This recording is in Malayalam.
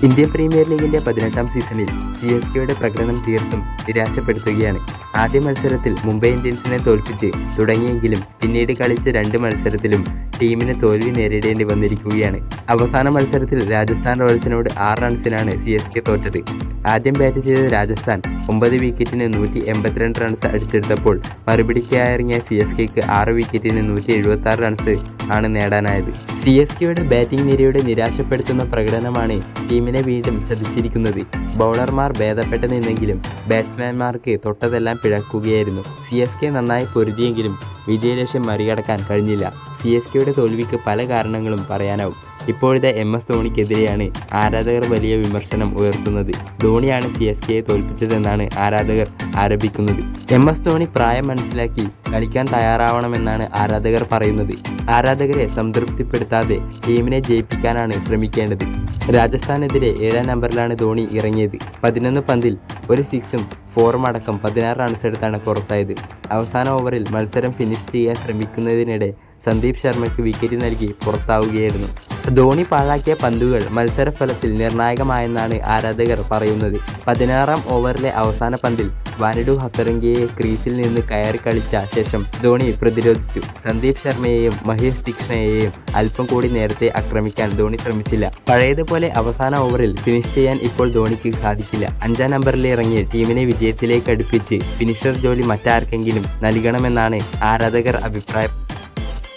ഇന്ത്യൻ പ്രീമിയർ ലീഗിന്റെ 18ാം സീസണിൽ CSKയുടെ പ്രകടനം തീർത്തും നിരാശപ്പെടുത്തുകയാണ്. ആദ്യ മത്സരത്തിൽ മുംബൈ ഇന്ത്യൻസിനെ തോൽപ്പിച്ച് തുടങ്ങിയെങ്കിലും പിന്നീട് കളിച്ച 2 മത്സരത്തിലും ടീമിന് തോൽവി നേരിടേണ്ടി വന്നിരിക്കുകയാണ്. അവസാന മത്സരത്തിൽ രാജസ്ഥാൻ റോയൽസിനോട് 6 റൺസിനാണ് CSK തോറ്റത്. ആദ്യം ബാറ്റ് ചെയ്ത രാജസ്ഥാൻ 9 വിക്കറ്റിന് 182 റൺസ് അടിച്ചെടുത്തപ്പോൾ മറുപടിക്കായിറങ്ങിയ CSKക്ക് 6 വിക്കറ്റിന് 176 റൺസ് ആണ് നേടാനായത്. CSKയുടെ ബാറ്റിംഗ് നിരയുടെ നിരാശപ്പെടുത്തുന്ന പ്രകടനമാണ് ടീമിനെ വീണ്ടും ചതിച്ചിരിക്കുന്നത്. ബൗളർമാർ ഭേദപ്പെട്ട് നിന്നെങ്കിലും ബാറ്റ്സ്മാൻമാർക്ക് തൊട്ടതെല്ലാം പിഴക്കുകയായിരുന്നു. CSK നന്നായി പൊരുതിയെങ്കിലും വിജയലക്ഷ്യം മറികടക്കാൻ കഴിഞ്ഞില്ല. CSKയുടെ തോൽവിക്ക് പല കാരണങ്ങളും പറയാനാവും. ഇപ്പോഴത്തെ MS ധോണിക്കെതിരെയാണ് ആരാധകർ വലിയ വിമർശനം ഉയർത്തുന്നത്. ധോണിയാണ് CSKയെ തോൽപ്പിച്ചതെന്നാണ് ആരാധകർ ആരോപിക്കുന്നത്. MS ധോണി പ്രായം മനസ്സിലാക്കി കളിക്കാൻ തയ്യാറാവണമെന്നാണ് ആരാധകർ പറയുന്നത്. ആരാധകരെ സംതൃപ്തിപ്പെടുത്താതെ ടീമിനെ ജയിപ്പിക്കാനാണ് ശ്രമിക്കേണ്ടത്. രാജസ്ഥാനെതിരെ 7ാം നമ്പറിലാണ് ധോണി ഇറങ്ങിയത്. 11 പന്തിൽ 1 സിക്സും 4 അടക്കം 16 റൺസ് എടുത്താണ് പുറത്തായത്. അവസാന ഓവറിൽ മത്സരം ഫിനിഷ് ചെയ്യാൻ ശ്രമിക്കുന്നതിനിടെ സന്ദീപ് ശർമ്മയ്ക്ക് വിക്കറ്റ് നൽകി പുറത്താവുകയായിരുന്നു. ധോണി പാഴാക്കിയ പന്തുകൾ മത്സരഫലത്തിൽ നിർണായകമായെന്നാണ് ആരാധകർ പറയുന്നത്. 16ാം ഓവറിലെ അവസാന പന്തിൽ വാനിഡു ഹസരംഗയെ ക്രീസിൽ നിന്ന് കയറി കളിച്ച ശേഷം ധോണി പ്രതിരോധിച്ചു. സന്ദീപ് ശർമ്മയെയും മഹേഷ് തീക്ഷ്ണയെയും അല്പം കൂടി നേരത്തെ ആക്രമിക്കാൻ ധോണി ശ്രമിച്ചില്ല. പഴയതുപോലെ അവസാന ഓവറിൽ ഫിനിഷ് ചെയ്യാൻ ഇപ്പോൾ ധോണിക്ക് സാധിക്കില്ല. 5ാം നമ്പറിൽ ഇറങ്ങി ടീമിനെ വിജയത്തിലേക്ക് അടുപ്പിച്ച് ഫിനിഷർ ജോലി മറ്റാർക്കെങ്കിലും നൽകണമെന്നാണ് ആരാധകർ അഭിപ്രായം.